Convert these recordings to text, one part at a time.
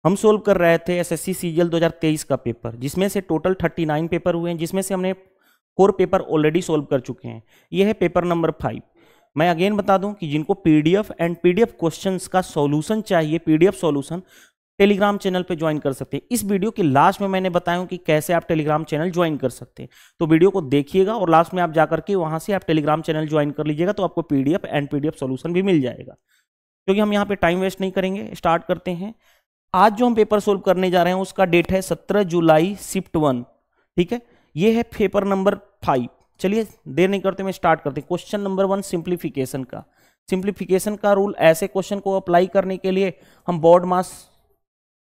हम सोल्व कर रहे थे एसएससी सीजीएल 2023 का पेपर, जिसमें से टोटल 39 पेपर हुए हैं, जिसमें से हमने 4 पेपर ऑलरेडी सोल्व कर चुके हैं। यह है पेपर नंबर 5। मैं अगेन बता दूं कि जिनको पीडीएफ एंड पीडीएफ क्वेश्चंस का सॉल्यूशन चाहिए, पीडीएफ सॉल्यूशन, टेलीग्राम चैनल पे ज्वाइन कर सकते हैं। इस वीडियो के लास्ट में मैंने बताया हूं कि कैसे आप टेलीग्राम चैनल ज्वाइन कर सकते हैं, तो वीडियो को देखिएगा और लास्ट में आप जाकर के वहां से आप टेलीग्राम चैनल ज्वाइन कर लीजिएगा, तो आपको पीडीएफ एंड पीडीएफ सॉल्यूशन भी मिल जाएगा। क्योंकि हम यहाँ पे टाइम वेस्ट नहीं करेंगे, स्टार्ट करते हैं। आज जो हम पेपर सोल्व करने जा रहे हैं उसका डेट है 17 जुलाई शिफ्ट 1। ठीक है, ये है पेपर नंबर 5। चलिए देर नहीं करते, मैं स्टार्ट करते हैं। क्वेश्चन नंबर 1 सिंप्लीफिकेशन का। सिंप्लीफिकेशन का रूल, ऐसे क्वेश्चन को अप्लाई करने के लिए हम बोर्ड मास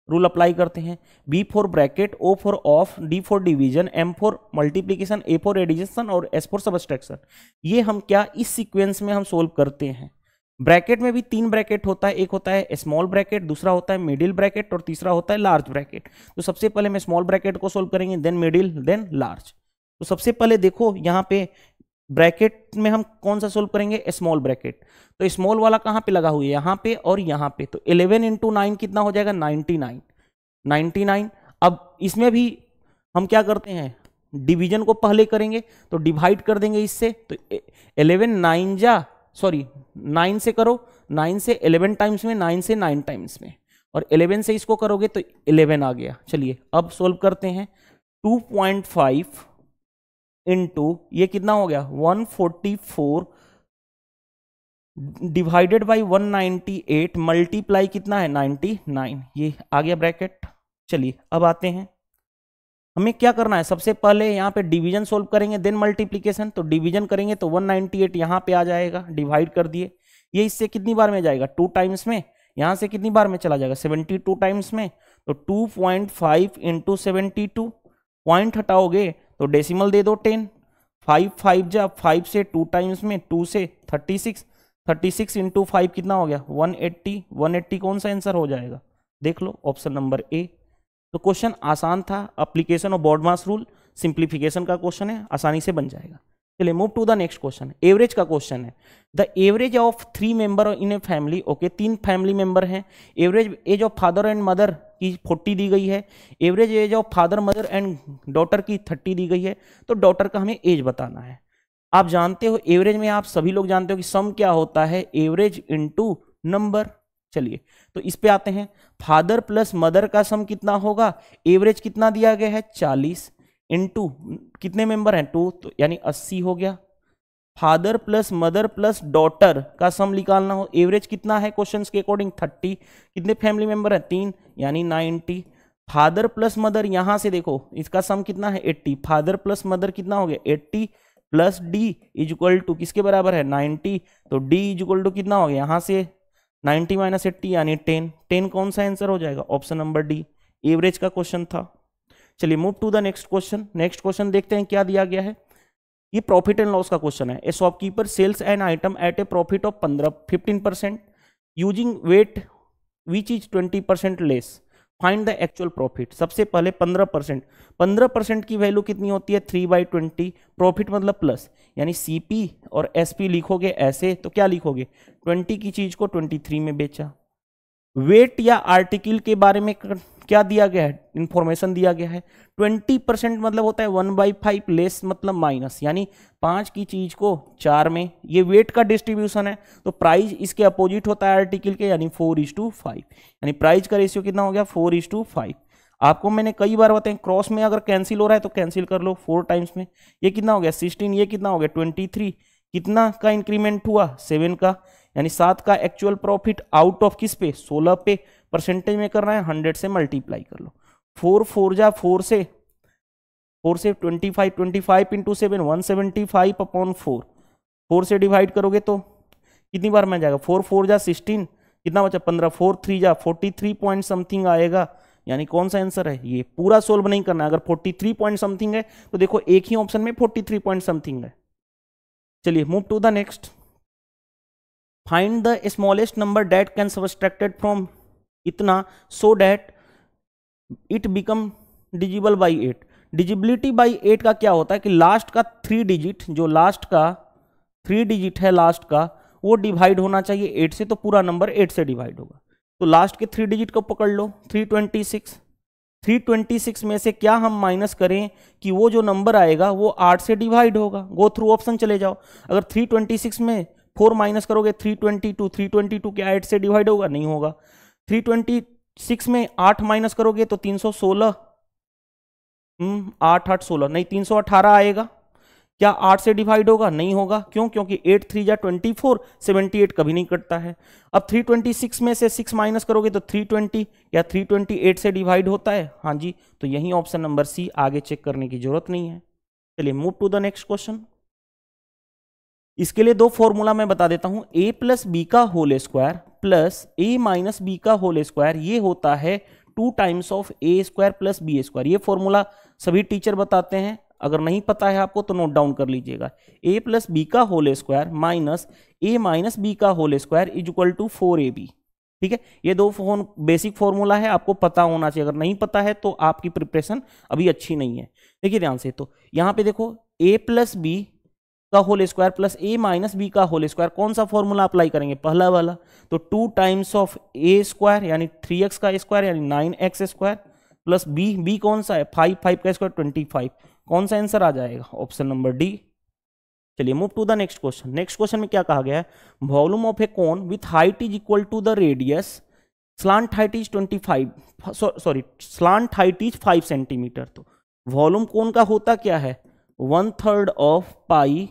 रूल अप्लाई करते हैं। B for bracket, O for of, D for division, M for multiplication, A for addition और एस फॉर सबट्रैक्शन। ये हम क्या इस सीक्वेंस में हम सोल्व करते हैं। ब्रैकेट में भी 3 ब्रैकेट होता है, एक होता है स्मॉल ब्रैकेट, दूसरा होता है मिडिल ब्रैकेट और तीसरा होता है लार्ज ब्रैकेट। तो सबसे पहले हम स्मॉल ब्रैकेट को सोल्व करेंगे, देन मिडिल, देन लार्ज। तो सबसे पहले देखो यहाँ पे ब्रैकेट में हम कौन सा सोल्व करेंगे, स्मॉल ब्रैकेट। तो स्मॉल वाला कहाँ पे लगा हुआ है, यहाँ पे और यहाँ पे। तो 11 इंटू 9 कितना हो जाएगा, 99। अब इसमें भी हम क्या करते हैं, डिवीजन को पहले करेंगे, तो डिवाइड कर देंगे इससे। तो 9 से करो, 9 से 11 टाइम्स में, 9 से 9 टाइम्स में, और 11 से इसको करोगे तो 11 आ गया। चलिए अब सोल्व करते हैं। 2.5 इंटू ये कितना हो गया, 144 डिवाइडेड बाई 198 मल्टीप्लाई कितना है, 99। ये आ गया ब्रैकेट। चलिए अब आते हैं, हमें क्या करना है, सबसे पहले यहाँ पे डिवीजन सोल्व करेंगे, देन मल्टीप्लिकेशन। तो डिवीजन करेंगे तो 198 यहाँ पे आ जाएगा, डिवाइड कर दिए। ये इससे कितनी बार में जाएगा, 2 टाइम्स में। यहाँ से कितनी बार में चला जाएगा, 72 टाइम्स में। तो 2.5 इंटू 72, पॉइंट हटाओगे तो डेसिमल दे दो 10। 5 5 जा 5 से 2 टाइम्स में, 2 से 36 इंटू 5 कितना हो गया, 180 कौन सा आंसर हो जाएगा, देख लो, ऑप्शन नंबर ए। तो क्वेश्चन आसान था, application of BODMAS rule, simplification का क्वेश्चन है, आसानी से बन जाएगा। चलिए move to the next question. Average का क्वेश्चन है। The average of 3 member in a family. Okay, 3 family member हैं। Average age of father and mother की 40 दी गई है। Average age of father, mother and daughter की 30 दी गई है। तो डॉटर का हमें एज बताना है। आप जानते हो एवरेज में, आप सभी लोग जानते हो कि सम क्या होता है, एवरेज इंटू नंबर। चलिए तो इस पे आते हैं। फादर प्लस मदर का सम कितना होगा, एवरेज कितना दिया गया है, 40 इंटू कितने मेंबर हैं, 2, तो यानी 80 हो गया। Father plus mother plus daughter का सम निकालना हो, एवरेज कितना है क्वेश्चंस के अकॉर्डिंग, 30। कितने फैमिली मेंबर हैं, 3, यानी 90। फादर प्लस मदर, यहां से देखो इसका सम कितना है, 80। फादर प्लस मदर कितना हो गया, 80 plus D is equal to किसके बराबर है, 90। तो डी इज इक्वल टू कितना हो गया, यहां से 90 माइनस 80 यानी 10 कौन सा आंसर हो जाएगा, ऑप्शन नंबर डी, एवरेज का क्वेश्चन था। चलिए move to the next question. Next question देखते हैं क्या दिया गया है। ये प्रॉफिट एंड लॉस का क्वेश्चन है। A shopkeeper sells an item at a profit of 15% using weight which is 20% लेस, फाइंड द एक्चुअल प्रॉफिट। सबसे पहले 15% की वैल्यू कितनी होती है, 3/20। प्रॉफिट मतलब प्लस, यानी सीपी और एसपी लिखोगे ऐसे, तो क्या लिखोगे, 20 की चीज को 23 में बेचा। वेट या आर्टिकल के बारे में क्या दिया गया है, इंफॉर्मेशन दिया गया है। 20% मतलब होता है 1/5, लेस मतलब माइनस, यानी 5 की चीज को 4 में। ये वेट का डिस्ट्रीब्यूशन है, तो प्राइस इसके अपोजिट होता है आर्टिकल के, यानी 4:5, यानी प्राइस का रेशियो कितना हो गया, 4:5। आपको मैंने कई बार बताया, क्रॉस में अगर कैंसिल हो रहा है तो कैंसिल कर लो 4 टाइम्स में। ये कितना हो गया 16, ये कितना हो गया 23। कितना का इंक्रीमेंट हुआ, 7 का, यानी 7 का एक्चुअल प्रॉफिट आउट ऑफ किस पे, 16 पे। परसेंटेज में करना है, 100 से मल्टीप्लाई कर लो। 4 जा 4 से 25 इंटू 7 175/4। 4 से डिवाइड करोगे तो कितनी बार में जाएगा, 4 जा 16, कितना बचा 15। 4 3 जा 43 पॉइंट समथिंग आएगा, यानी कौन सा आंसर है, ये पूरा सोल्व नहीं करना है। अगर 43 पॉइंट समथिंग है तो देखो एक ही ऑप्शन में 43 पॉइंट समथिंग है। चलिए move to the next. Find the smallest number that can subtracted from इतना so that it become divisible by 8। Divisibility by 8 का क्या होता है कि लास्ट का 3 डिजिट, जो लास्ट का 3 डिजिट है लास्ट का, वो डिवाइड होना चाहिए 8 से, तो पूरा नंबर 8 से डिवाइड होगा। तो लास्ट के 3 डिजिट को पकड़ लो, 326। 326 में से क्या हम माइनस करें कि वो जो नंबर आएगा वो 8 से डिवाइड होगा। गो थ्रू ऑप्शन चले जाओ। अगर 326 में 4 माइनस करोगे 322, 322 क्या 8 से डिवाइड होगा? नहीं होगा। 326 में 8 माइनस करोगे तो 316, 8 8 16 नहीं 318 आएगा। क्या 8 से डिवाइड होगा? नहीं होगा। क्यों? क्योंकि 8 3 जा 24, 78 कभी नहीं कटता है। अब 326 में से 6 माइनस करोगे तो 320, या 328 से डिवाइड होता है? हाँ जी, तो यही ऑप्शन नंबर सी, आगे चेक करने की जरूरत नहीं है। चलिए move to the next question. इसके लिए दो फॉर्मूला मैं बता देता हूं, a प्लस बी का whole square plus a minus B का होल स्क्वायर, ये होता है 2 times of a square plus b square. ये फॉर्मूला सभी टीचर बताते हैं, अगर नहीं पता है आपको तो नोट डाउन कर लीजिएगा। a प्लस बी का whole square minus a minus B का whole square is equal to 4ab। ठीक है, ये दो बेसिक फॉर्मूला है, आपको पता होना चाहिए। अगर नहीं पता है तो आपकी प्रिपरेशन अभी अच्छी नहीं है। देखिए ध्यान से, तो यहाँ पे देखो a प्लस बी का whole square plus a minus B का होल स्क्वायर, कौन सा फॉर्मूला अप्लाई करेंगे? पहला वाला। तो 2 टाइम्स ऑफ a स्क्वायर यानी 3x का स्क्वायर यानी 9x स्क्वायर प्लस b कौन सा है? 5 5 का स्क्वायर 25। कौन सा आंसर आ जाएगा? Option number D. चलिए move to the next question. Next question में क्या कहा गया है? Volume of a cone with height is equal to the radius, slant height is 5 centimetre. तो वॉल्यूम कोन का होता क्या है? 1/3 of pi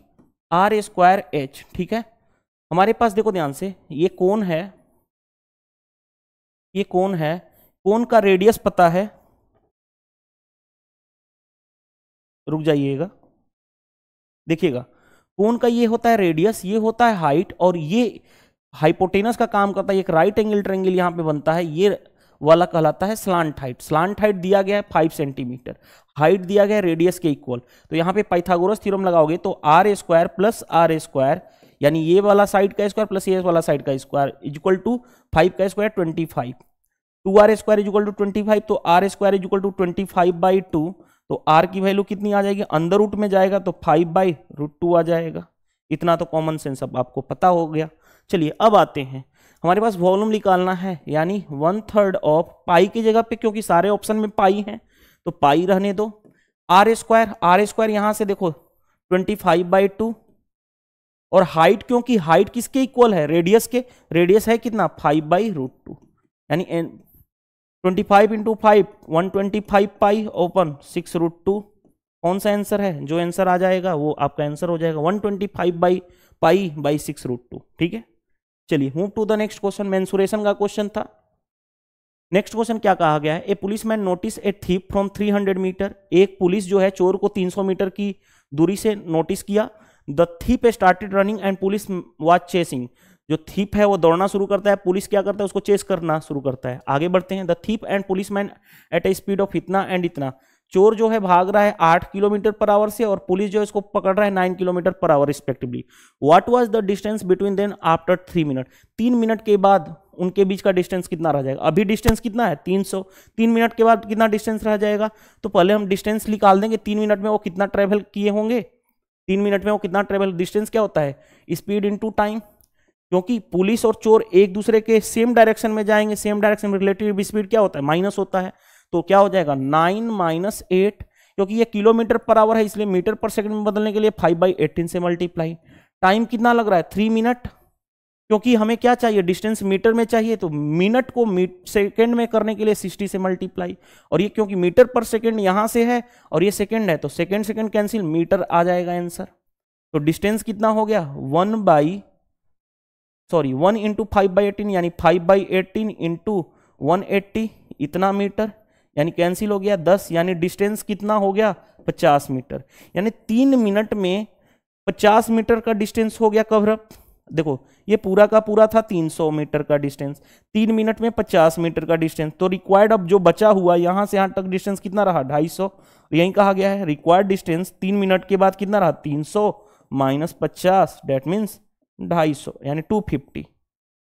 R square H. ठीक है, हमारे पास देखो ध्यान से, ये कोन है, ये कोन है, कोन का रेडियस पता है, रुक जाइएगा, देखिएगा, कोन का ये होता है रेडियस, ये होता है हाइट, और ये हाइपोटेनस का काम करता है। एक राइट एंगल ट्रायंगल यहां पे बनता है, ये वाला कहलाता है स्लांट हाइट। स्लांट हाइट दिया गया है 5 सेंटीमीटर, हाइट दिया गया है रेडियस के इक्वल। तो यहाँ पे पाइथागोरस थ्योरम लगाओगे तो r square plus r square यानी ये वाला साइड का स्क्वायर प्लस ये वाला साइड का स्क्वायर इज इक्वल टू 5 का square 25। 2r square is equal to 25, तो r square is equal to 25/2। तो r की वैल्यू कितनी आ जाएगी? अंदर रूट में जाएगा तो 5/√2 आ जाएगा। इतना तो कॉमन सेंस अब आपको पता हो गया। चलिए अब आते हैं, हमारे पास वॉल्यूम निकालना है, यानी 1/3 ऑफ पाई की जगह पे, क्योंकि सारे ऑप्शन में पाई हैं तो पाई रहने दो। आर स्क्वायर यहां से देखो 25/2, और हाइट, क्योंकि हाइट किसके इक्वल है? रेडियस के। रेडियस है कितना? 5/√2, यानी 25 इंटू 5 125 पाई ओपन 6√2। कौन सा आंसर है? जो आंसर आ जाएगा वो आपका आंसर हो जाएगा 125/6√2। ठीक है, चलिए move to the next question. Mensuration का क्वेश्चन था। नेक्स्ट क्वेश्चन क्या कहा गया है? A policeman notice a thief from 300 metre. एक पुलिस जो है चोर को 300 मीटर की दूरी से नोटिस किया। The thief started running and police was chasing. जो थीप है वो दौड़ना शुरू करता है, पुलिस क्या करता है? उसको चेस करना शुरू करता है। आगे बढ़ते हैं। The thief and policeman at a speed of इतना एंड इतना। चोर जो है भाग रहा है 8 किलोमीटर पर आवर से, और पुलिस जो है इसको पकड़ रहा है 9 kilometre per hour respectively. What was the distance between them after 3 minute. 3 minute के बाद उनके बीच का डिस्टेंस कितना रह जाएगा? अभी डिस्टेंस कितना है? 300। 3 मिनट के बाद कितना डिस्टेंस रह जाएगा? तो पहले हम डिस्टेंस निकाल देंगे, 3 मिनट में वो कितना ट्रेवल किए होंगे। 3 मिनट में वो कितना ट्रेवल, डिस्टेंस क्या होता है? Speed into time. क्योंकि पुलिस और चोर एक दूसरे के सेम डायरेक्शन में जाएंगे, सेम डायरेक्शन में रिलेटिव स्पीड क्या होता है? माइनस होता है। तो क्या हो जाएगा? 9 माइनस 8, क्योंकि ये किलोमीटर पर आवर है इसलिए मीटर पर सेकंड में बदलने के लिए 5/18 से मल्टीप्लाई। टाइम कितना लग रहा है? 3 मिनट, क्योंकि हमें क्या चाहिए? डिस्टेंस मीटर में चाहिए, तो मिनट को सेकंड में करने के लिए 60 से मल्टीप्लाई। और ये क्योंकि मीटर पर सेकंड यहां से है और ये सेकंड है, तो सेकंड कैंसिल, मीटर आ जाएगा आंसर। तो डिस्टेंस कितना हो गया? 1 इंटू 5/18 यानी 5/18 इंटू 180, इतना मीटर, यानी कैंसिल हो गया 10, यानी डिस्टेंस कितना हो गया? 50 मीटर। यानी 3 मिनट में 50 मीटर का डिस्टेंस हो गया कवर अप। देखो ये पूरा का पूरा था 300 मीटर का डिस्टेंस, 3 मिनट में 50 मीटर का डिस्टेंस। तो रिक्वायर्ड अब जो बचा हुआ यहां से यहां तक डिस्टेंस कितना रहा? 250। यही कहा गया है रिक्वायर्ड डिस्टेंस 3 मिनट के बाद कितना रहा? 300 माइनस 50, डेट मीन्स 250, यानी 250।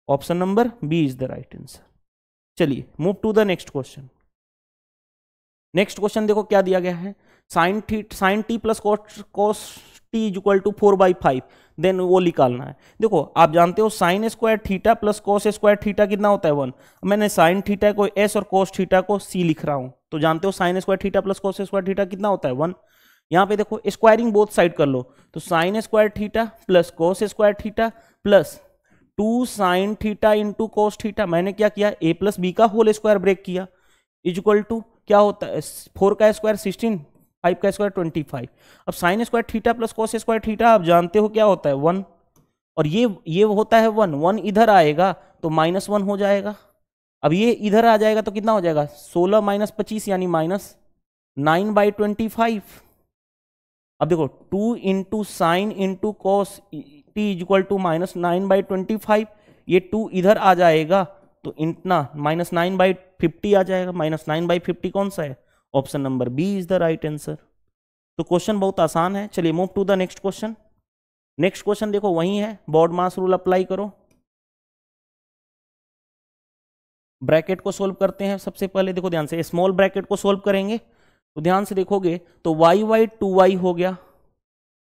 Option number B is the right answer. चलिए move to the next question. Next question देखो क्या दिया गया है? Sine T plus cos T is equal to 4/5, then वो निकालना है। देखो आप जानते हो sine square theta plus cos square theta कितना होता है 1। मैंने साइन थीटा को एस और कॉस थीटा को सी लिख रहा हूं, तो जानते हो sine square theta plus cos square theta कितना होता है 1। यहाँ पे देखो स्क्वायरिंग बोथ साइड कर लो, तो sign square theta plus cos square theta plus 2 sine theta into cos theta, मैंने क्या किया a प्लस बी का होल स्क्वायर ब्रेक किया, इज इक्वल टू क्या होता है 4 का स्क्वायर 16, 5 का स्क्वायर 25। अब sign square theta plus cos square theta आप जानते हो क्या होता है 1, और ये होता है 1, 1 इधर आएगा तो -1 हो जाएगा। अब ये इधर आ जाएगा तो कितना हो जाएगा 16 माइनस 25 यानी -9/25। अब देखो 2 into sine into cos T is equal to -9/25, ये 2 इधर आ जाएगा तो इतना -9/50 आ जाएगा। -9/50 कौन सा है, option number B is the right answer. तो क्वेश्चन बहुत आसान है। चलिए move to the next question. Next question देखो वही है, बॉड मास रूल अप्लाई करो। ब्रैकेट को सोल्व करते हैं। सबसे पहले देखो ध्यान से, स्मॉल ब्रैकेट को सोल्व करेंगे तो ध्यान से देखोगे तो y 2y हो गया,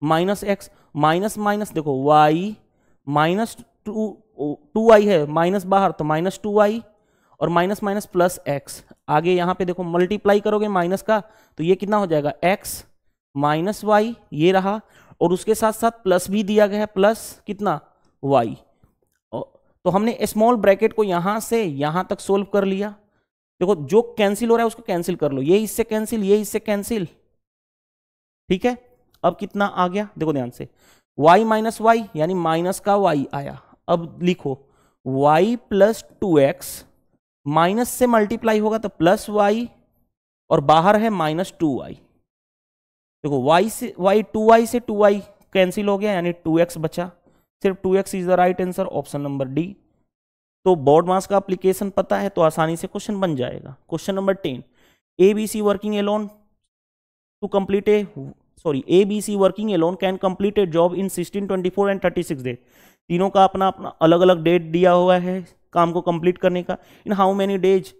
माइनस एक्स माइनस माइनस, देखो y माइनस 2y है, माइनस बाहर तो -2y और माइनस माइनस प्लस एक्स। आगे यहाँ पे देखो मल्टीप्लाई करोगे माइनस का तो ये कितना हो जाएगा x माइनस वाई, ये रहा, और उसके साथ साथ प्लस भी दिया गया है, प्लस कितना y। तो हमने स्मॉल ब्रैकेट को यहां से यहां तक सोल्व कर लिया। देखो जो कैंसिल हो रहा है उसको कैंसिल कर लो, ये इससे कैंसिल, ये इससे कैंसिल, ठीक है। अब कितना आ गया देखो ध्यान से, y माइनस वाई यानी माइनस का y आया। अब लिखो y प्लस 2x, माइनस से मल्टीप्लाई होगा तो प्लस y और बाहर है -2y। देखो y से y 2y से 2y कैंसिल हो गया यानी 2x बचा, सिर्फ 2x is the right answer, option number D. तो बोर्ड मास का एप्लीकेशन पता है तो आसानी से क्वेश्चन बन जाएगा। Question number 10, ABC working alone to complete ABC working alone can complete a job in 16, 24 and 36 days. तीनों का अपना अपना अलग अलग डेट दिया हुआ है काम को कंप्लीट करने का। इन how many days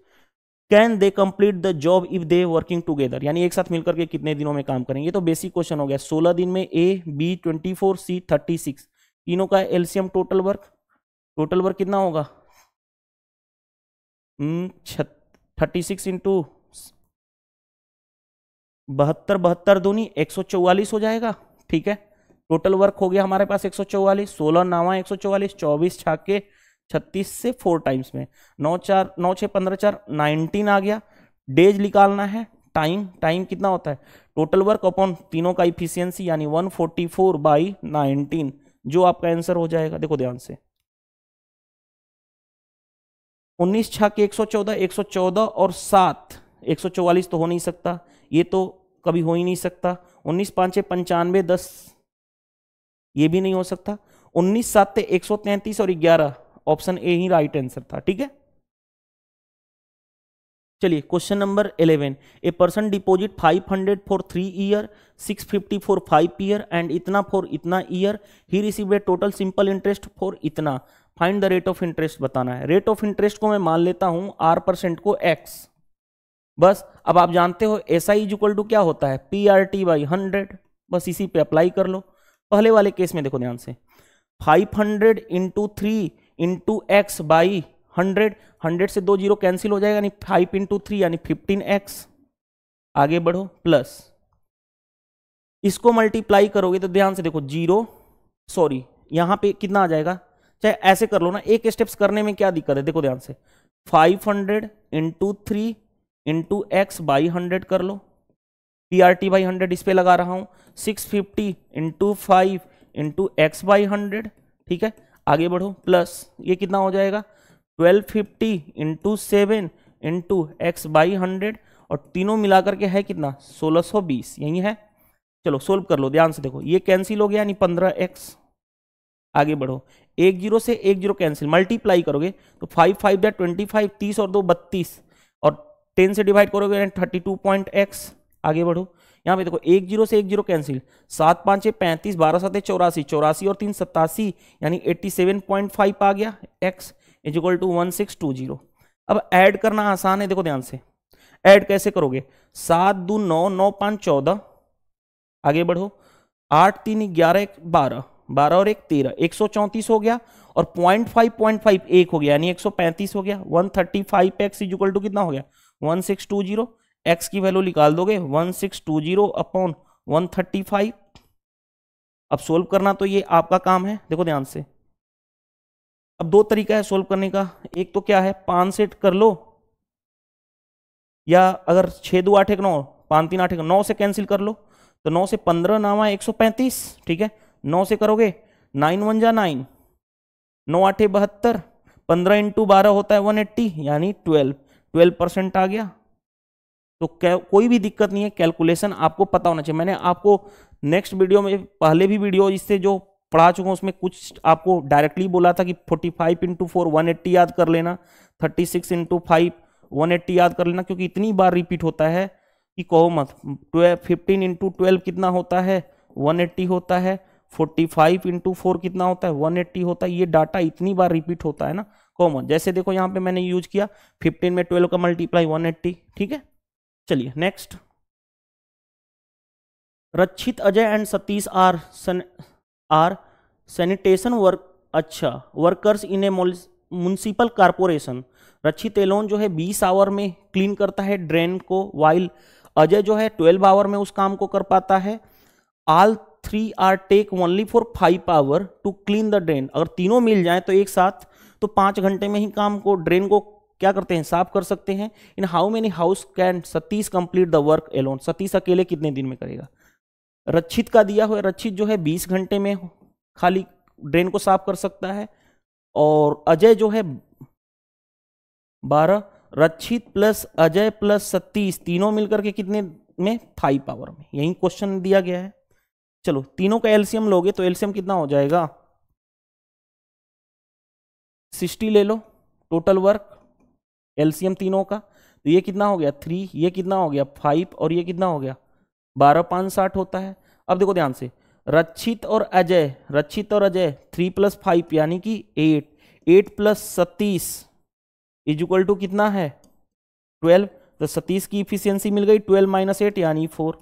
can they complete the job if they working together, यानी एक साथ मिलकर के कितने दिनों में काम करेंगे। तो बेसिक क्वेश्चन हो गया 16 दिन में A, B 24, C 36, तीनों का एलसीएम टोटल वर्क कितना होगा 36 इंटू 72 दूनी 144 हो जाएगा, ठीक है। टोटल वर्क हो गया हमारे पास 144, 16 9 144, 24 छाके 36 से 4 टाइम्स में 9 6 15 4 19 आ गया। डेज निकालना है, टाइम कितना होता है टोटल वर्क अपॉन तीनों का इफिशियंसी यानी 144/19, जो आपका आंसर हो जाएगा। देखो ध्यान से 19 छाके 114, 114 और 7 144 तो हो नहीं सकता, ये तो कभी हो ही नहीं सकता। 19 5 95 10 ये भी नहीं हो सकता। 19 7 133 और 11, ऑप्शन ए ही राइट आंसर था, ठीक है। चलिए question number 11, a person deposit 500 for 3 year, 650 for 5 year and इतना फॉर इतना year, he received a total simple interest for इतना, find the rate of interest बताना है। रेट ऑफ इंटरेस्ट को मैं मान लेता हूं R% को x, बस। अब आप जानते हो SI इज इक्वल टू क्या होता है PRT/100, बस इसी पे अप्लाई कर लो। पहले वाले केस में देखो ध्यान से 500 इंटू 3 इंटू एक्स बाई 100, 100 से 2 जीरो कैंसिल हो जाएगा यानी 5 इंटू 3 यानी 15x। आगे बढ़ो प्लस, इसको मल्टीप्लाई करोगे तो ध्यान से देखो यहां पे कितना आ जाएगा, चाहे ऐसे कर लो ना, एक स्टेप्स करने में क्या दिक्कत है। देखो ध्यान से 500 इंटू 3 इंटू एक्स बाई 100 कर लो, PRT/100 इस पे लगा रहा हूं, 650 इंटू 5 इंटू एक्स बाई 100, ठीक है। आगे बढ़ो प्लस, ये कितना हो जाएगा 1250 इंटू 7 इंटू एक्स बाई 100, और तीनों मिलाकर के है कितना 1620, यही है। चलो सोल्व कर लो, ध्यान से देखो ये कैंसिल हो गया यानी 15x। आगे बढ़ो, 1 जीरो से 1 जीरो कैंसिल, मल्टीप्लाई करोगे तो 5 5 दैट 25, 30 और 2 32, और 10 से डिवाइड करोगे यानी 32.x। आगे बढ़ो, यहाँ पे देखो 1 जीरो से 1 जीरो कैंसिल, 7 5 35, 12 7 84, 84 और 3 87 यानी 87.5 आ गया x इज इक्वल टू 1620। अब ऐड करना आसान है, देखो ध्यान से ऐड कैसे करोगे, 7 2 9 9 5 14। आगे बढ़ो, 8 3 11 1 12, 12 और 1 13, 134 हो गया और 0.5 1 हो गया यानी 135 हो गया। 135 एक्स इज इक्वल टू कितना हो गया 1620। एक्स की वैल्यू निकाल दोगे 1620 अपॉन 135। अब सोल्व करना तो ये आपका काम है, देखो ध्यान से। अब दो तरीका है सोल्व करने का, एक तो क्या है 5 सेट कर लो, या अगर 6 2 8 1 9, 5 3 8 1 9 से कैंसिल कर लो, तो 9 से 15 नामा 135, ठीक है। 9 से करोगे 9 1 जा 9, 9 8 72, 15 इंटू 12 होता है 180 यानी 12% आ गया। तो कोई भी दिक्कत नहीं है, कैलकुलेशन आपको पता होना चाहिए। मैंने आपको नेक्स्ट वीडियो में, पहले भी वीडियो इससे जो पढ़ा चुका हूं उसमें कुछ आपको डायरेक्टली बोला था कि 45 इंटू 4 180 याद कर लेना, 36 इंटू 5 180 याद कर लेना, क्योंकि इतनी बार रिपीट होता है कि कहो मत। 15 इंटू 12 कितना होता है 180 होता है, 45 इंटू 4 कितना होता है 180 होता है। ये डाटा इतनी बार रिपीट होता है ना, कहो मत। जैसे देखो यहाँ पे मैंने यूज किया 15 में 12 का मल्टीप्लाई 180, ठीक है। चलिए next, Rakshit Ajay and Satish are sanitation workers in a municipal corporation. Rakshit alone जो है 20 आवर में क्लीन करता है ड्रेन को, वाइल अजय जो है 12 आवर में उस काम को कर पाता है। All 3 are take only for 5 hour to clean the drain. अगर तीनों मिल जाए तो एक साथ तो 5 घंटे में ही काम को, ड्रेन को क्या करते हैं, साफ कर सकते हैं। In how many hours can Satish complete the work alone. Satish अकेले कितने दिन में करेगा। रक्षित का दिया हुआ, रक्षित जो है 20 घंटे में खाली ड्रेन को साफ कर सकता है, और अजय जो है 12, रक्षित प्लस अजय प्लस सतीश तीनों मिलकर के कितने में 5 आवर में। यही क्वेश्चन दिया गया है। चलो तीनों का एलसीएम लोगे तो एलसीएम कितना हो जाएगा 60 ले लो टोटल वर्क, एलसीएम तीनों का। तो ये कितना हो गया 3, ये कितना हो गया 5 और ये कितना हो गया 12, 5 60 होता है। अब देखो ध्यान से, रक्षित और अजय 3 + 5 यानी कि 8 plus Satish is equal to कितना है 12। तो सतीश की इफिशियंसी मिल गई 12 - 8 यानी 4।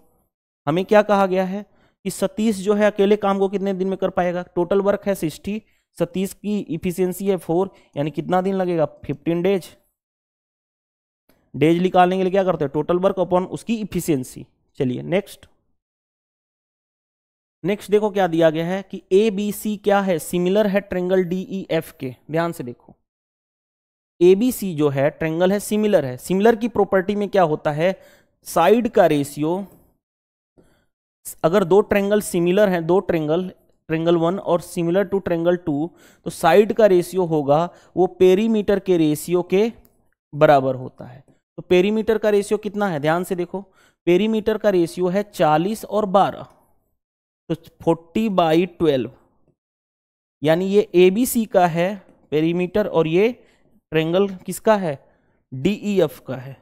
हमें क्या कहा गया है कि सतीश जो है अकेले काम को कितने दिन में कर पाएगा। टोटल वर्क है 60, सतीश की इफिशियंसी है 4, यानी कितना दिन लगेगा 15 डेज। डेज निकालने के लिए क्या करते हैं टोटल वर्क अपॉन उसकी इफिशियंसी। चलिए नेक्स्ट देखो क्या दिया गया है कि ए बी सी क्या है, सिमिलर है ट्रेंगल डी ई एफ के। ध्यान से देखो, ए बी सी जो है ट्रेंगल है, सिमिलर की प्रॉपर्टी में क्या होता है, साइड का रेशियो, अगर दो ट्रेंगल सिमिलर हैं, दो ट्रेंगल 1 और सिमिलर टू ट्रेंगल 2, तो साइड का रेशियो होगा वो पेरीमीटर के रेशियो के बराबर होता है। तो पेरीमीटर का रेशियो कितना है, ध्यान से देखो, पेरीमीटर का रेशियो है 40 और 12, तो 40/12, यानी ये एबीसी का है पेरीमीटर और ये ट्रेंगल किसका है डीईएफ का है,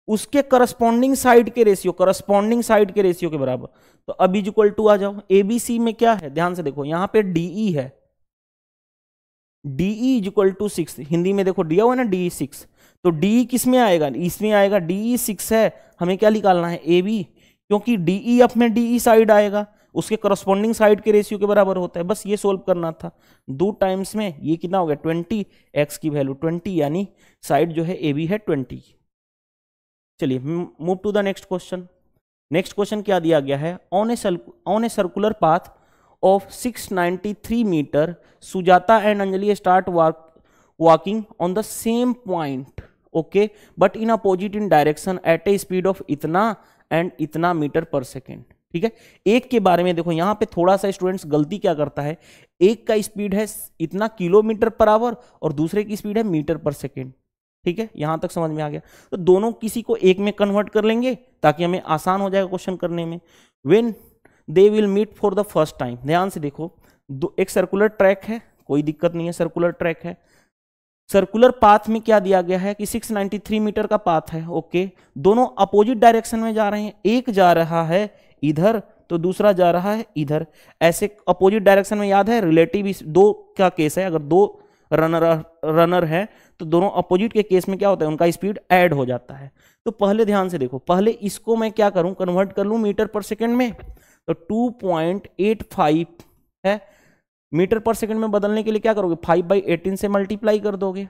उसके करस्पॉन्डिंग साइड के रेशियो के बराबर। तो अब इक्वल टू आ जाओ, एबीसी में क्या है ध्यान से देखो, यहां पे डीई है, डीई इक्वल टू 6, हिंदी में देखो दिया हुआ है ना डीई 6, तो डीई किस में आएगा, इसमें आएगा, डीई 6 है, हमें क्या निकालना है एबी, क्योंकि डीईएफ में डीई साइड आएगा, उसके करस्पॉन्डिंग साइड के रेशियो के बराबर होता है। बस ये सोल्व करना था। 2 टाइम्स में ये कितना हो गया 20, एक्स की वैल्यू 20, यानी साइड जो है ए बी है 20। चलिए move to the next question. Next question क्या दिया गया है, on a circular path of 693 metre Sujata and Anjali start walking on the same point, okay, but in opposite in direction at a speed of इतना and इतना metre per second. ठीक है, एक के बारे में देखो, यहां पे थोड़ा सा स्टूडेंट्स गलती क्या करता है, एक का स्पीड है इतना किलोमीटर पर आवर और दूसरे की स्पीड है मीटर पर सेकेंड। ठीक है, यहां तक समझ में आ गया। तो दोनों किसी को एक में कन्वर्ट कर लेंगे ताकि हमें आसान हो जाएगा क्वेश्चन करने में। When they will meet for the first time, ध्यान से देखो, एक सर्कुलर ट्रैक है, कोई दिक्कत नहीं है, सर्कुलर ट्रैक है। सर्कुलर पाथ में क्या दिया गया है कि 693 मीटर का पाथ है, ओके, दोनों अपोजिट डायरेक्शन में जा रहे हैं, एक जा रहा है इधर तो दूसरा जा रहा है इधर। ऐसे अपोजिट डायरेक्शन में याद है रिलेटिव दो का केस है, अगर दो रनर है तो दोनों अपोजिट के केस में क्या होता है, उनका स्पीड ऐड हो जाता है। तो पहले ध्यान से देखो, पहले इसको मैं क्या करूं, कन्वर्ट कर लूं मीटर पर सेकेंड में। तो 2.85 है। मीटर पर सेकंड में बदलने के लिए क्या करोगे, 5/18 से मल्टीप्लाई कर दोगे।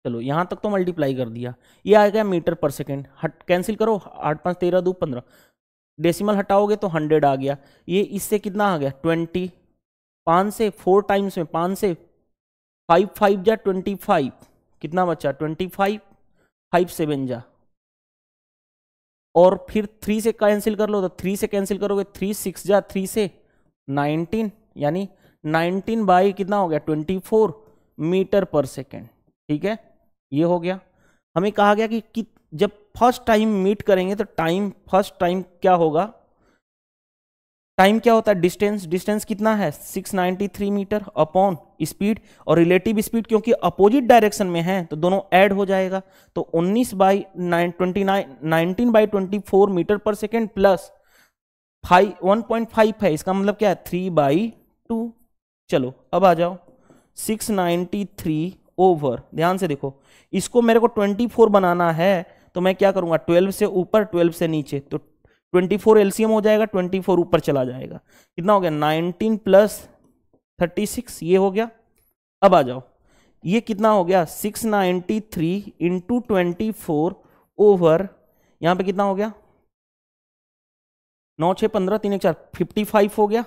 चलो यहां तक तो मल्टीप्लाई कर दिया, ये आ गया मीटर पर सेकंड। हट कैंसिल करो, 8 5 13 2 15, डेसिमल हटाओगे तो 100 आ गया। ये इससे कितना आ गया 20, 5 से 4 टाइम्स में, 5 से 5 5 जा 25, कितना बचा 25, 5 7 जा, और फिर 3 से कैंसिल कर लो, तो 3 से कैंसिल करोगे 3 6 जा 3 से 19, यानी 19 बाई कितना हो गया 24 मीटर पर सेकेंड। ठीक है, ये हो गया। हमें कहा गया कि जब फर्स्ट टाइम मीट करेंगे तो फर्स्ट टाइम क्या होगा, टाइम क्या होता है, डिस्टेंस कितना है 693 मीटर अपॉन स्पीड, और रिलेटिव स्पीड क्योंकि अपोजिट डायरेक्शन में है तो दोनों ऐड हो जाएगा, तो 19/24 मीटर पर सेकेंड प्लस 1.5 है, इसका मतलब क्या है 3/2। चलो अब आ जाओ, 693 ओवर, ध्यान से देखो, इसको मेरे को 24 बनाना है तो मैं क्या करूंगा 12 से ऊपर 12 से नीचे, तो 24 एलसीएम हो जाएगा, 24 ऊपर चला जाएगा, कितना हो गया 19 प्लस 36, ये हो गया। अब आ जाओ, ये कितना हो गया 693 इंटू 24 ओवर, यहां पे कितना हो गया 9 6 15 3 1 4 55 हो गया।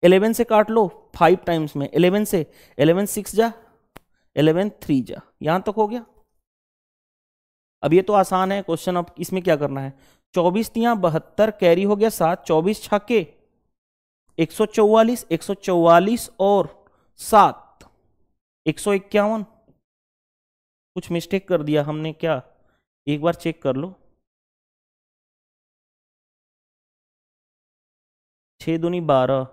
11 से काट लो 5 टाइम्स में, 11 से 11 6 जा 11 3 जा, यहां तक हो गया। अब ये तो आसान है क्वेश्चन, अब इसमें क्या करना है, 24 तियां 72 कैरी हो गया 7, 24 छक्के 144, 144 और 7 151। कुछ मिस्टेक कर दिया हमने क्या, एक बार चेक कर लो, 6 दूनी 12।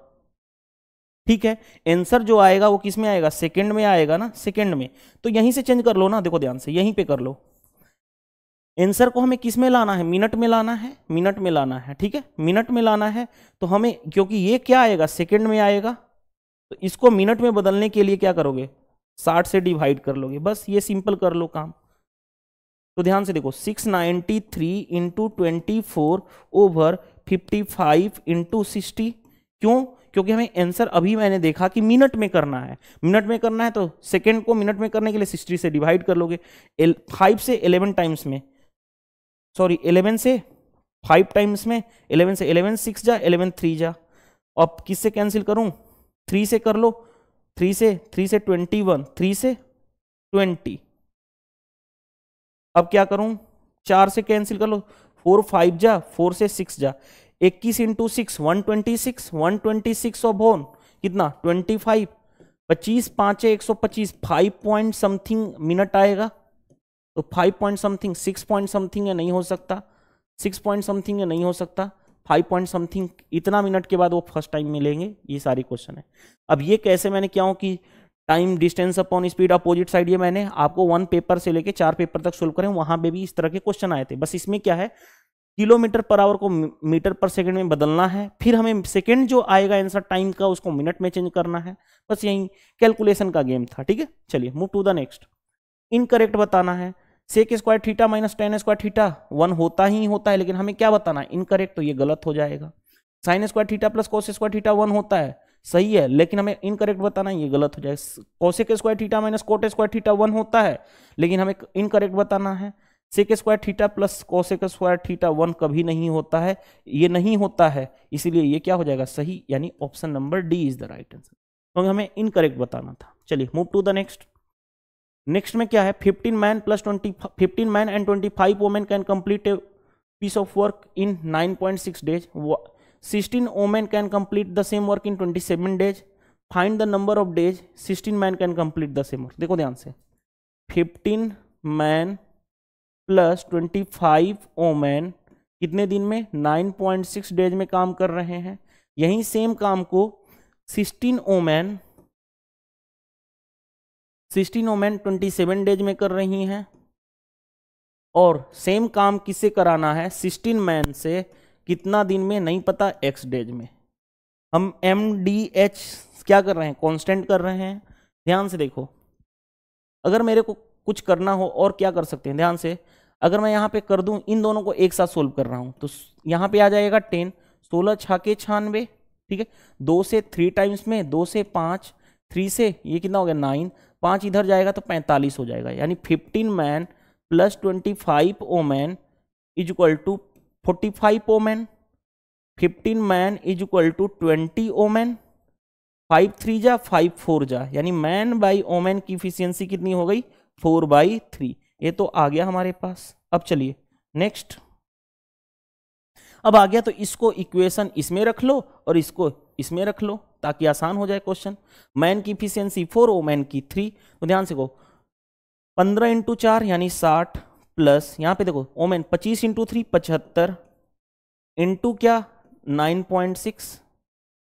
ठीक है, आंसर जो आएगा वो किस में आएगा, सेकंड में आएगा ना, सेकंड में, तो यहीं से चेंज कर लो ना, देखो ध्यान से यहीं पे कर लो। आंसर को हमें किस में लाना है, मिनट में लाना है, मिनट में लाना है। ठीक है, मिनट में लाना है तो हमें, क्योंकि ये क्या आएगा सेकंड में आएगा, तो इसको मिनट में बदलने के लिए क्या करोगे 60 से डिवाइड कर लोगे, बस ये सिंपल कर लो काम। तो ध्यान से देखो 693 इंटू 24 ओवर 55 इंटू 60, क्यों, क्योंकि हमें आंसर अभी मैंने देखा कि मिनट में करना है, मिनट में करना है तो सेकंड को मिनट में करने के लिए 60 से डिवाइड कर लोगे। 5 से 11 टाइम्स में, सॉरी 11 से 5 टाइम्स में, 11 से 11 6 जा 11 3 जा, अब किससे कैंसिल करूं 3 से कर लो, 3 से 21, 3 से 20, अब क्या करूं 4 से कैंसिल कर लो, 4 5 जा 4 से 6 जा, 21 इंटू 6 126, 126 और बोन कितना 25, 25 5 125, 5 पॉइंट समथिंग मिनट आएगा, तो 5 पॉइंट समथिंग 6 पॉइंट समथिंग है, नहीं हो सकता 6 पॉइंट समथिंग है, नहीं हो सकता 5 पॉइंट समथिंग, इतना मिनट के बाद वो फर्स्ट टाइम मिलेंगे। ये सारे क्वेश्चन है। अब ये कैसे मैंने क्या हूँ कि time distance upon speed opposite side, ये मैंने आपको 1 पेपर से लेके 4 पेपर तक सोल्व करे, वहां पे भी इस तरह के क्वेश्चन आए थे। बस इसमें क्या है, किलोमीटर पर आवर को मीटर पर सेकंड में बदलना है, फिर हमें सेकंड जो आएगा आंसर टाइम का उसको मिनट में चेंज करना है, बस यही कैलकुलेशन का गेम था। ठीक है, चलिए move to the next. Incorrect बताना है, sec square theta minus tan square theta 1 होता ही होता है, लेकिन हमें क्या बताना है इनकरेक्ट, तो ये गलत हो जाएगा। Sign square theta plus cos square theta 1 होता है, सही है, लेकिन हमें इनकरेक्ट बताना है, ये गलत हो जाएगा। Cosec square theta minus cot square theta 1 होता है, लेकिन हमें इनकरेक्ट बताना है। Sec square theta plus cosec square theta 1 कभी नहीं होता है, ये नहीं होता है, इसीलिए ये क्या हो जाएगा सही, यानी option number d is the right answer, क्योंकि हमें इनकरेक्ट बताना था। चलिए move to the next. Next में क्या है, 15 man and 25 women can complete a piece of work in 9.6 days, 16 women can complete the same work in 27 days. Find the number of days 16 men can complete the same work. देखो ध्यान से, 15 man plus 25 women कितने दिन में 9.6 days में काम कर रहे हैं। यही सेम काम को 16 women 27 डेज में कर रही हैं, और सेम काम किससे कराना है 16 मैन से, कितना दिन में नहीं पता, x डेज में। हम MDH क्या कर रहे हैं, कांस्टेंट कर रहे हैं। ध्यान से देखो, अगर मेरे को कुछ करना हो और क्या कर सकते हैं, ध्यान से, अगर मैं यहाँ पे कर दूं, इन दोनों को एक साथ सोल्व कर रहा हूं, तो यहाँ पे आ जाएगा 10, 16 छाके 96, ठीक है। 2 से 3 टाइम्स में, 2 से 5, 3 से ये कितना हो गया 9, 5 इधर जाएगा तो 45 हो जाएगा, यानी 15 man plus 25 woman is equal to 45 woman. 15 man is equal to 20 woman, 5 3 जा 5 4 जा, यानी मैन बाई ओमैन की इफिशियंसी कितनी हो गई 4/3। ये तो आ गया हमारे पास। अब चलिए नेक्स्ट, अब आ गया तो इसको इक्वेशन इसमें रख लो और इसको इसमें रख लो ताकि आसान हो जाए क्वेश्चन। मैन की इफिशियंसी 4, ओमैन की 3, तो ध्यान से को 15 × 4 यानी 60 प्लस यहाँ पे देखो ओमैन 25 × 3 75 इंटू क्या 9.6।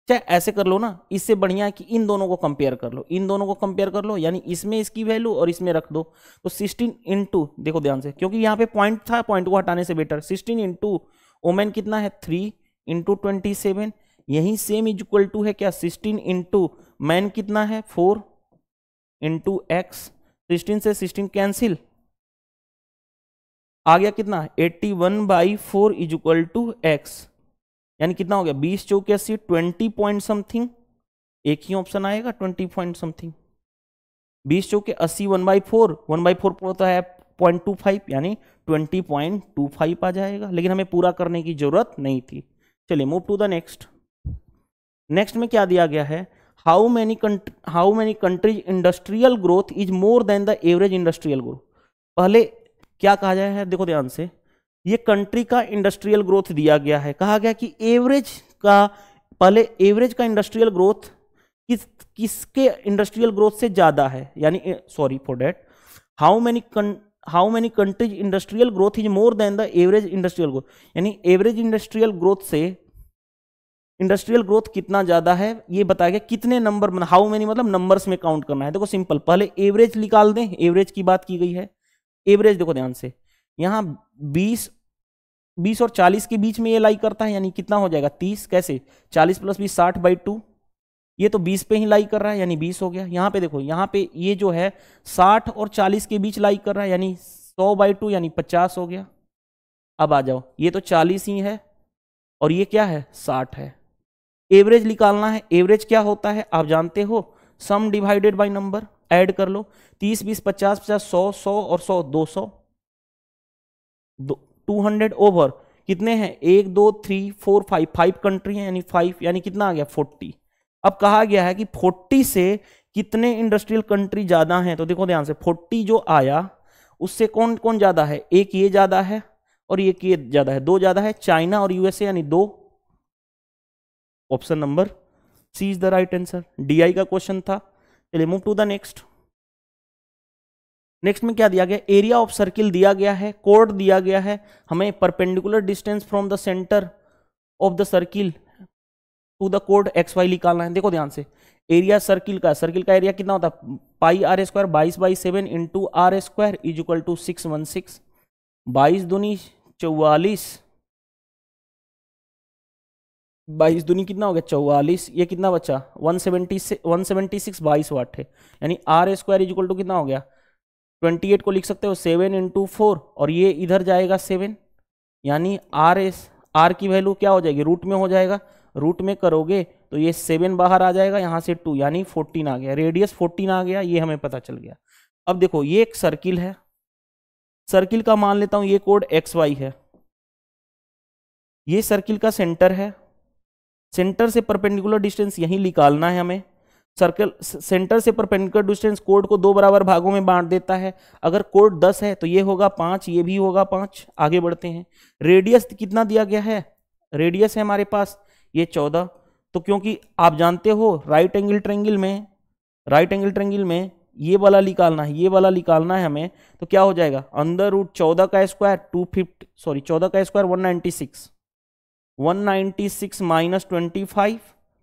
चाहे ऐसे कर लो ना, इससे बढ़िया है कि इन दोनों को कंपेयर कर लो, इन दोनों को कंपेयर कर लो, यानी इसमें इसकी वैल्यू और इसमें रख दो, तो 16 इंटू, देखो ध्यान से क्योंकि यहाँ पे पॉइंट था, पॉइंट को हटाने से बेटर, 16 इंटू ओमेन कितना है 3 इंटू 27, यही सेम इज इक्वल टू है क्या 16 इंटू मैन कितना है 4 इंटू एक्स, 16 से 16 कैंसिल, आ गया कितना 81/4 इज इक्वल टू एक्स, यानी कितना हो गया 20 चौके 80, 20 पॉइंट समथिंग, एक ही ऑप्शन आएगा 20 पॉइंट समथिंग। 20 चौके 80, 1/4, 1/4 होता है 0.25, यानी 20.25 आ जाएगा, लेकिन हमें पूरा करने की जरूरत नहीं थी। चलिए move to the next. Next में क्या दिया गया है, how many countries industrial growth is more than the average industrial growth. पहले क्या कहा जाए है, देखो ध्यान से, ये कंट्री का इंडस्ट्रियल ग्रोथ दिया गया है, कहा गया कि एवरेज का, पहले एवरेज का इंडस्ट्रियल ग्रोथ किसके इंडस्ट्रियल ग्रोथ से ज्यादा है, यानी sorry for that, how many countries industrial growth is more than the average industrial growth, यानी एवरेज इंडस्ट्रियल ग्रोथ से इंडस्ट्रियल ग्रोथ कितना ज्यादा है ये बताया गया, कितने नंबर, हाउ मेनी मतलब नंबर्स में काउंट करना है। देखो सिंपल, पहले एवरेज निकाल दें, एवरेज की बात की गई है, एवरेज देखो ध्यान से, यहां 20 और 40 के बीच में ये लाई करता है, यानी कितना हो जाएगा 30, कैसे 40 + 20 60/2, ये तो 20 पे ही लाई कर रहा है, यानी 20 हो गया। यहाँ पे देखो, यहाँ पे ये जो है 60 और 40 के बीच लाई कर रहा है, यानी 100/2 यानी 50 हो गया। अब आ जाओ, ये तो 40 ही है और ये क्या है 60 है। एवरेज निकालना है, एवरेज क्या होता है आप जानते हो, सम डिवाइडेड बाय नंबर, ऐड कर लो, 30 20 50 50 100 100 और 100 200, 200 ओवर कितने हैं 1 2 3 4 5 कंट्री हैं, यानी 5, यानी कितना आ गया 40। अब कहा गया है कि 40 से कितने इंडस्ट्रियल कंट्री ज्यादा हैं, तो देखो ध्यान से 40 जो आया उससे कौन कौन ज्यादा है, एक ये ज्यादा है और एक ये ज्यादा है, 2 ज्यादा है, चाइना और यूएसए, यानी 2। Option number c is the right answer, DI का क्वेश्चन था। चलिए move to the next. Next में क्या दिया गया, एरिया ऑफ सर्किल दिया गया है, कोड दिया गया है, हमें perpendicular distance from the centre of the circle to the कोड XY निकालना है। देखो ध्यान से, एरिया सर्किल का एरिया कितना होता है πr² 22/7 into r² is equal to 616, 22 दूनी 44, 22 दूनी कितना हो गया 44, ये कितना बचा 176 22 वाट है, यानी r² इज इक्वल टू कितना हो गया 28 को लिख सकते हो 7 × 4 और ये इधर जाएगा 7, यानी r की वैल्यू क्या हो जाएगी रूट में हो जाएगा, रूट में करोगे तो ये 7 बाहर आ जाएगा, यहां से 2 यानी 14 आ गया, रेडियस 14 आ गया, ये हमें पता चल गया। अब देखो ये एक सर्किल है, सर्किल का मान लेता हूं ये कोड XY है, ये सर्किल का सेंटर है, सेंटर से परपेंडिकुलर डिस्टेंस यही निकालना है हमें। सर्कल सेंटर से परपेंडिकुलर डिस्टेंस कोड को 2 बराबर भागों में बांट देता है, अगर कोड 10 है तो ये होगा 5, ये भी होगा 5। आगे बढ़ते हैं, रेडियस कितना दिया गया है, रेडियस है हमारे पास ये 14, तो क्योंकि आप जानते हो राइट एंगल ट्रायंगल में ये वाला निकालना है, ये वाला निकालना है हमें, तो क्या हो जाएगा अंडर रूट 14 का स्क्वायर 14 का स्क्वायर 196 माइनस 25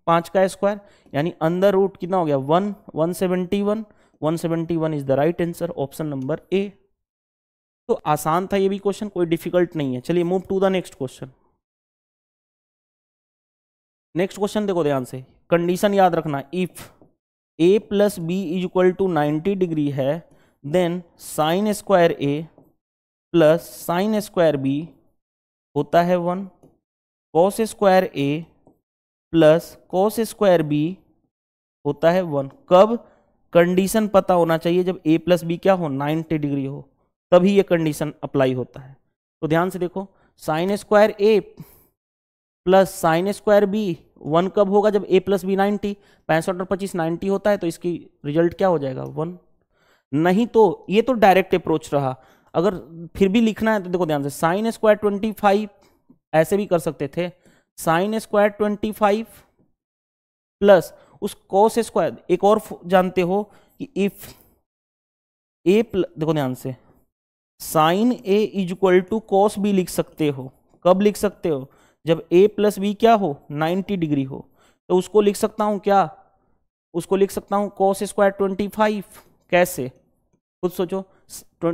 5 का स्क्वायर, यानी अंडर रूट कितना हो गया 171 is the right answer, option number A. तो आसान था ये भी क्वेश्चन, कोई डिफिकल्ट नहीं है। चलिए move to the next question. Next question देखो ध्यान से, कंडीशन याद रखना, if a + b is equal to 90 degree है, then sin² a plus sine square B होता है 1, cos square A plus cos square B होता है 1। कब? कंडीशन पता होना चाहिए जब a प्लस बी क्या हो, 90 डिग्री हो, तभी ये कंडीशन अप्लाई होता है। तो ध्यान से देखो, sine square A plus sine square B 1 कब होगा, जब a प्लस बी 90, 65 और 25 90 होता है, तो इसकी रिजल्ट क्या हो जाएगा 1। नहीं तो ये तो डायरेक्ट अप्रोच रहा, अगर फिर भी लिखना है तो देखो ध्यान से, साइन स्क्वायर 25 ऐसे भी कर सकते थे, साइन स्क्वायर 25 प्लस उस कॉस स्क्वायर, एक और जानते हो कि इफ ए देखो ध्यान से, sine a is equal to cos b लिख सकते हो। कब लिख सकते हो? जब a प्लस बी क्या हो, 90 डिग्री हो। तो उसको लिख सकता हूं क्या, उसको लिख सकता हूं कॉस स्क्वायर 25। कैसे? खुद सोचो,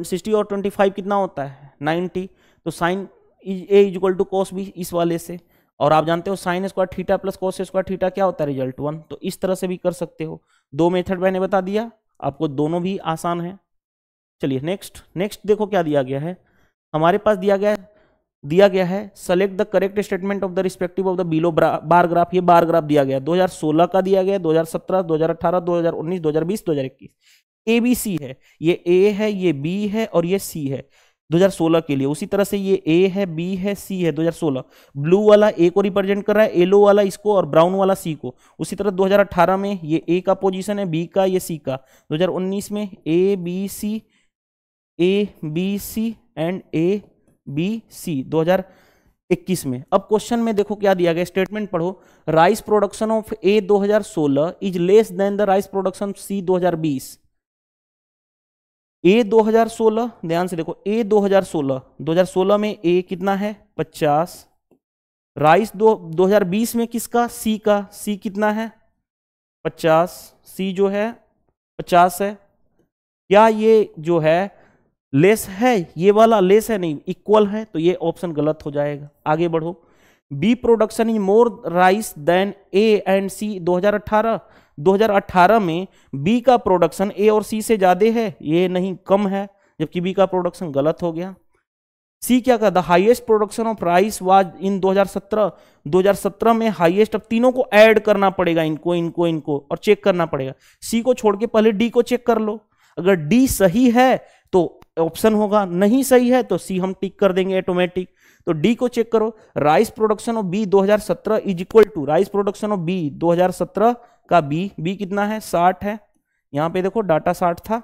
60 और 25 कितना होता है, 90। तो sine a is equal to cos b इस वाले से, और आप जानते हो sine square theta plus cos square theta क्या होता है, रिजल्ट 1। तो इस तरह से भी कर सकते हो। 2 मेथड मैंने बता दिया आपको, दोनों भी आसान है। चलिए नेक्स्ट देखो क्या दिया गया है हमारे पास। दिया गया है select the correct statement of the respective of the below bar graph. ये बार ग्राफ दिया गया 2016 का, दिया गया 2017, 2018, 2019, 2020, 2021। ABC है, ये A है, ये B है और ये C है 2016 के लिए। उसी तरह से ये A है, B है, C है 2016। ब्लू वाला A को रिप्रेजेंट कर रहा है, येलो वाला इसको और ब्राउन वाला C को। उसी तरह 2018 में ये A का पोजीशन है, B का, ये C का। 2019 में ABC एंड ABC 2021 में। अब क्वेश्चन में देखो क्या दिया गया, स्टेटमेंट पढ़ो। Rice production of A 2016 is less than the rice production C 2020। A 2016, ध्यान से देखो, A 2016 में A कितना है 50। राइस 2020 में किसका, C का, C कितना है 50, C जो है 50 है। क्या ये जो है लेस है, ये वाला लेस है, नहीं इक्वल है, तो ये ऑप्शन गलत हो जाएगा। आगे बढ़ो। B production is more rice than A and C 2018 में बी का प्रोडक्शन ए और सी से ज्यादा है, ये नहीं कम है, जबकि बी का प्रोडक्शन गलत हो गया। सी क्या कहता, highest production of rice was in 2017 में हाईएस्ट। अब तीनों को ऐड करना पड़ेगा, इनको और चेक करना पड़ेगा। सी को छोड़ के पहले डी को चेक कर लो। अगर डी सही है तो ऑप्शन होगा, नहीं सही है तो सी हम टिक कर देंगे ऑटोमेटिक। तो डी को चेक करो। Rice production of b 2017 is equal to rice production of b 2017 का बी कितना है 60 है, यहां पे देखो डाटा 60 था,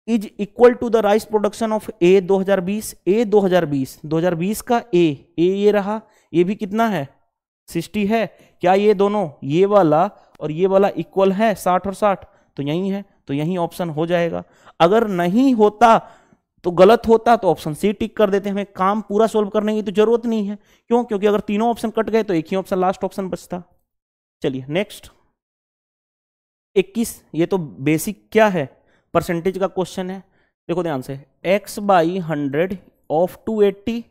is equal to the rice production of A 2020 का ए ये रहा, ये भी कितना है 60 है। क्या ये दोनों, ये वाला और ये वाला इक्वल है 60 और 60? तो यही है, तो यही ऑप्शन हो जाएगा। अगर नहीं होता तो गलत होता तो ऑप्शन सी टिक कर देते, हमें काम पूरा सोल्व करने की तो जरूरत नहीं है। क्यों? क्योंकि अगर तीनों ऑप्शन कट गए तो एक ही ऑप्शन लास्ट ऑप्शन बचता। चलिए नेक्स्ट 21, ये तो बेसिक क्या है, परसेंटेज का क्वेश्चन है। देखो ध्यान से, x बाई 100 ऑफ 280,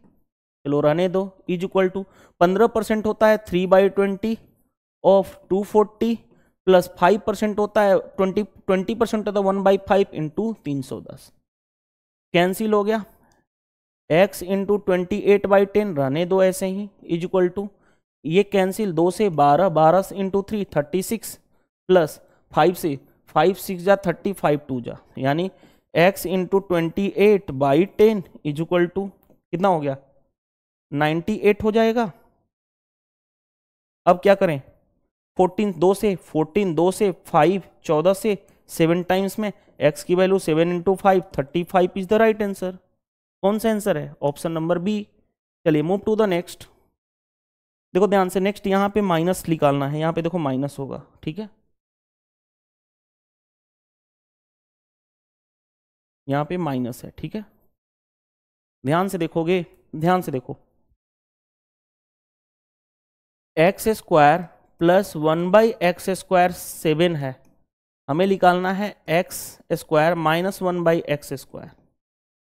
चलो रहने दो, इज इक्वल टू 15% होता है 3/20 ऑफ 240 प्लस 5% होता है 20% होता है 1/5 इंटू 310। कैंसिल हो गया, x इंटू 28/10 रहने दो ऐसे ही, इज इक्वल टू ये कैंसिल, 2 से 12, 12 इंटू 3 36 प्लस 5 से 5 6 जा 35 2 जा, यानी x into 28/10 is equal to कितना हो गया 98 हो जाएगा। अब क्या करें, 14 2 से 5 14 से 7 टाइम्स में x की value 7 into 5 35 is the right answer. कौन सा आंसर है, ऑप्शन नंबर बी। चलिए मूव टू द नेक्स्ट। देखो ध्यान से, नेक्स्ट यहां पे माइनस निकालना है, यहां पे देखो माइनस होगा, ठीक है, यहां पे माइनस है, ठीक है, ध्यान से देखोगे, ध्यान से देखो, एक्स स्क्वायर प्लस 1/x² 7 है, हमें निकालना है x स्क्वायर माइनस 1/x²।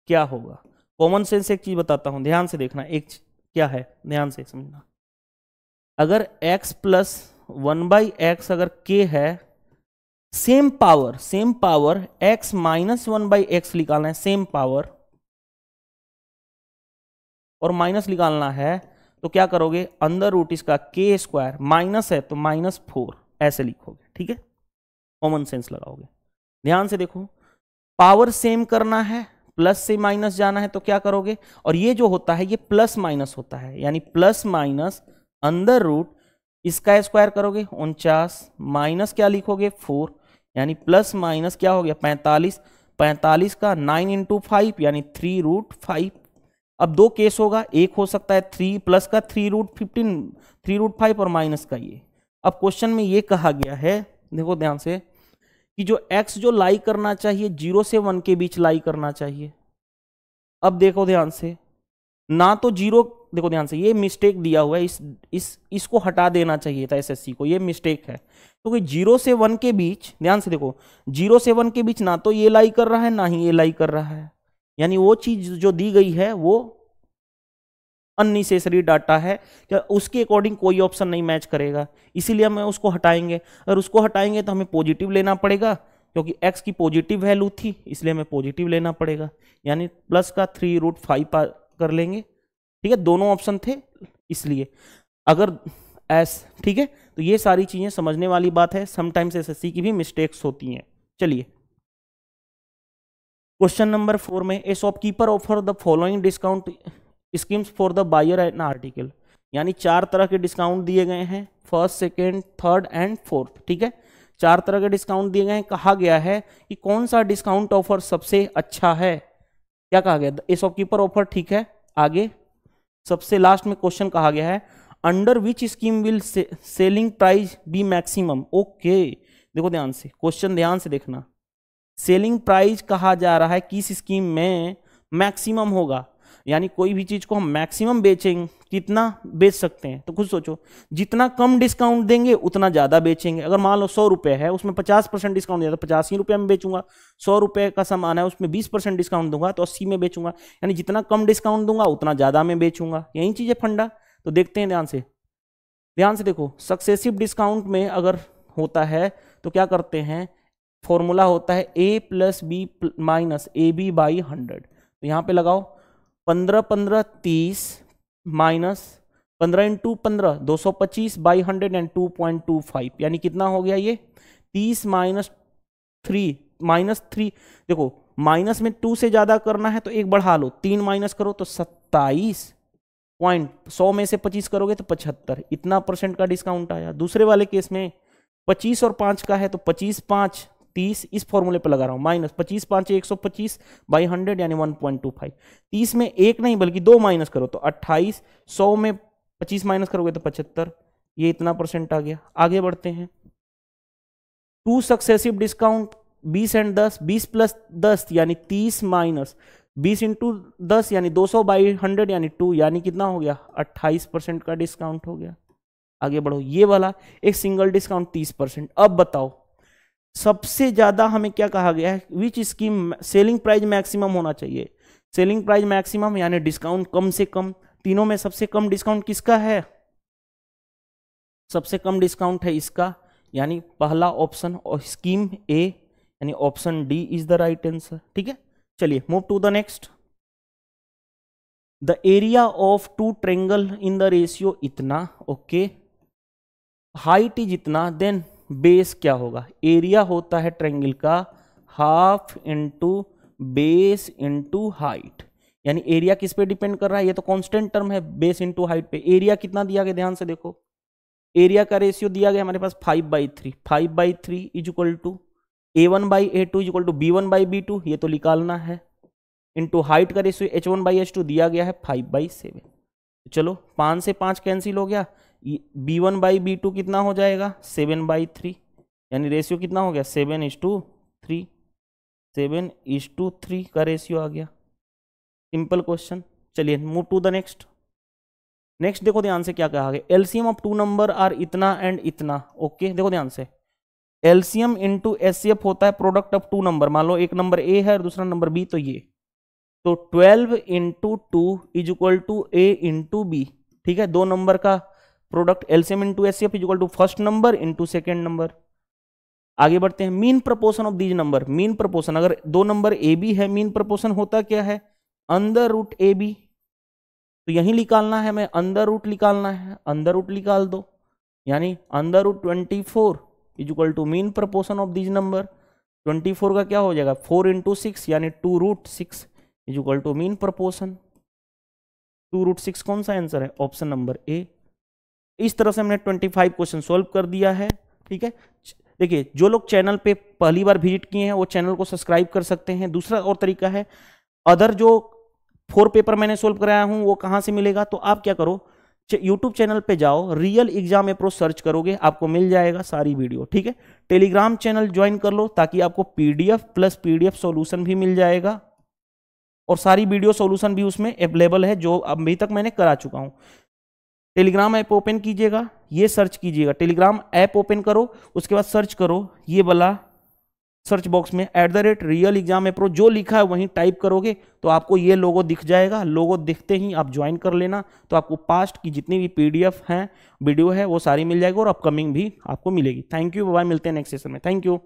क्या होगा, कॉमन सेंस एक चीज बताता हूं, ध्यान से देखना, एक क्या है ध्यान से समझना। अगर x प्लस 1/x अगर k है, same power x minus 1/x निकालना है, सेम पावर, और माइनस निकालना है तो क्या करोगे, अंडर रूट इसका के स्क्वायर, माइनस है तो -4 ऐसे लिखोगे, ठीक है, कॉमन सेंस लगाओगे। ध्यान से देखो, पावर सेम करना है, प्लस से माइनस जाना है तो क्या करोगे, और ये जो होता है ये प्लस माइनस होता है, यानी प्लस माइनस अंडर रूट इसका स्क्वायर करोगे 49, माइनस क्या लिखोगे 4, यानी प्लस माइनस क्या हो गया 45, 45 का 9 इंटू 5 यानी 3√5। अब दो केस होगा, एक हो सकता है 3 प्लस का 3√15, 3√5 और माइनस का ये। अब क्वेश्चन में ये कहा गया है, देखो ध्यान से, कि जो x जो लाई करना चाहिए 0 से 1 के बीच लाई करना चाहिए। अब देखो ध्यान से, ना तो 0, देखो ध्यान से, ये मिस्टेक दिया हुआ है, इसको हटा देना चाहिए था एसएससी को, ये मिस्टेक है, क्योंकि 0 से 1 के बीच, ध्यान से देखो, 0 से 1 के बीच ना तो ये लाई कर रहा है ना ही ये लाई कर रहा है, यानी वो चीज जो दी गई है वो अननेसेसरी डाटा है, क्या उसके अकॉर्डिंग कोई ऑप्शन नहीं मैच करेगा, इसीलिए हमें उसको हटाएंगे। अगर उसको हटाएंगे तो हमें पॉजिटिव लेना पड़ेगा, क्योंकि x की पॉजिटिव वैल्यू थी इसलिए हमें पॉजिटिव लेना पड़ेगा, यानी प्लस का 3√5 कर लेंगे, ठीक है, दोनों ऑप्शन थे इसलिए। अगर एस, ठीक है, तो ये सारी चीजें समझने वाली बात है, समटाइम्स एसएससी की भी मिस्टेक्स होती हैं। चलिए क्वेश्चन नंबर 4 में, a shopkeeper offer the following discount schemes for the buyer an article, यानी 4 तरह के डिस्काउंट दिए गए हैं, first, second, third and fourth, ठीक है, 4 तरह के डिस्काउंट दिए गए हैं। कहा गया है कि कौन सा डिस्काउंट ऑफर सबसे अच्छा है, क्या कहा गया, ए शॉपकीपर ऑफर, ठीक है। आगे सबसे लास्ट में क्वेश्चन कहा गया है, under which scheme will selling price be maximum. Okay, देखो ध्यान से, क्वेश्चन ध्यान से देखना, सेलिंग प्राइस कहा जा रहा है किस स्कीम में मैक्सिमम होगा, यानी कोई भी चीज को हम मैक्सिमम बेचेंगे, कितना बेच सकते हैं, तो खुद सोचो, जितना कम डिस्काउंट देंगे उतना ज्यादा बेचेंगे। अगर मान लो 100 रुपए है, उसमें 50% डिस्काउंट दिया तो 85 रुपये में बेचूंगा, 100 रुपए का सामान है उसमें 20% डिस्काउंट दूंगा तो 80 में बेचूंगा, यानी जितना कम डिस्काउंट दूंगा उतना ज्यादा में बेचूंगा, यही चीज है फंडा। तो देखते हैं ध्यान से, ध्यान से देखो, सक्सेसिव डिस्काउंट में अगर होता है तो क्या करते हैं, फॉर्मूला होता है a plus b minus a b by 100, तो यहाँ पे लगाओ 15 15 30 माइनस 15 इंटू 15 225 बाई 100 एंड 2.25, यानी कितना हो गया ये 30 माइनस 3, देखो माइनस में 2 से ज्यादा करना है तो एक बढ़ा लो, 3 माइनस करो तो 27 पॉइंट, 100 में से 25 करोगे तो 75, इतना परसेंट का डिस्काउंट आया। दूसरे वाले केस में 25 और 5 का है तो 25 5 30, इस फॉर्मूले पे लगा रहा हूं, माइनस 25 5 125 बाई 100 यानी 1.25, 30 में एक नहीं बल्कि 2 माइनस करो तो 28, 100 में 25 माइनस करोगे तो 75, ये इतना परसेंट आ गया। आगे बढ़ते हैं, 2 सक्सेसिव डिस्काउंट 20 एंड 10, 20 प्लस 10 यानी 30 माइनस 20 इंटू 10 यानी 200 बाई 100 यानी 2, यानी कितना हो गया 28% का डिस्काउंट हो गया। आगे बढ़ो, ये वाला एक सिंगल डिस्काउंट 30%। अब बताओ सबसे ज्यादा हमें क्या कहा गया है, विच स्कीम सेलिंग प्राइस मैक्सिमम होना चाहिए, सेलिंग प्राइस मैक्सिमम यानी डिस्काउंट कम से कम, तीनों में सबसे कम डिस्काउंट किसका है, सबसे कम डिस्काउंट है इसका, यानी पहला ऑप्शन और स्कीम ए, यानी option d is the right answer, ठीक है। चलिए move to the next, the area of 2 triangle in the ratio इतना, ओके, हाइट इज इतना, देन बेस क्या होगा, एरिया होता है ट्रायंगल का half into base into height, यानी एरिया किस पे डिपेंड कर रहा है, ये तो कांस्टेंट टर्म है, बेस इंटू हाइट पे। एरिया कितना दिया गया, ध्यान से देखो, एरिया का रेशियो दिया गया हमारे पास 5/3, 5/3 is equal to A1/A2 is equal to B1/B2, ये तो निकालना है, इंटू हाइट का रेशियो H1/H2 दिया गया है 5/7। चलो 5 से 5 कैंसिल हो गया, B1/B2 कितना हो जाएगा 7/3, यानी रेशियो कितना हो गया 7:3, 7:3 का रेशियो आ गया। Simple question. चलिए move to the next. Next देखो ध्यान से क्या कहा गया, एलसीएम ऑफ 2 नंबर आर इतना एंड इतना, ओके, देखो ध्यान से, एलसीएम इंटू एचसीएफ होता है प्रोडक्ट ऑफ 2 नंबर, मान लो एक नंबर ए है और दूसरा नंबर बी, तो ये तो 12 into 2 is equal to a into b, ठीक है, 2 नंबर का product LCM into HCF is equal to first number into second number. आगे बढ़ते हैं, mean proportion of these number, mean proportion, अगर 2 नंबर ए बी है, मीन प्रपोर्शन होता क्या है अंडर रूट ए बी, तो यही निकालना है, हमें अंडर रूट निकालना है, अंडर रूट निकाल दो, यानी under root 24 is equal to mean proportion of this number. 24 का क्या हो जाएगा 4 इंटू 6 यानी 2√6 is equal to mean proportion. 2√6 कौन सा आंसर है, ऑप्शन नंबर ए। इस तरह से हमने 25 क्वेश्चन सोल्व कर दिया है। ठीक है, देखिए जो लोग चैनल पे पहली बार विजिट किए हैं वो चैनल को सब्सक्राइब कर सकते हैं। दूसरा और तरीका है, अदर जो 4 पेपर मैंने सोल्व कराया हूं वो कहां से मिलेगा, तो आप क्या करो, यूट्यूब चैनल पे जाओ, रियल एग्जाम अप्रोच सर्च करोगे, आपको मिल जाएगा सारी वीडियो। ठीक है, टेलीग्राम चैनल ज्वाइन कर लो ताकि आपको पीडीएफ प्लस पीडीएफ सॉल्यूशन भी मिल जाएगा, और सारी वीडियो सॉल्यूशन भी उसमें अवेलेबल है जो अभी तक मैंने करा चुका हूं। टेलीग्राम ऐप ओपन कीजिएगा, ये सर्च कीजिएगा, टेलीग्राम ऐप ओपन करो, उसके बाद सर्च करो, ये वाला सर्च बॉक्स में @real exam pro जो लिखा है वहीं टाइप करोगे तो आपको ये लोगो दिख जाएगा। लोगो दिखते ही आप ज्वाइन कर लेना, तो आपको पास्ट की जितनी भी पीडीएफ हैं, वीडियो है, वो सारी मिल जाएगी और अपकमिंग भी आपको मिलेगी। थैंक यू, बाय, मिलते हैं नेक्स्ट सेशन में। Thank you.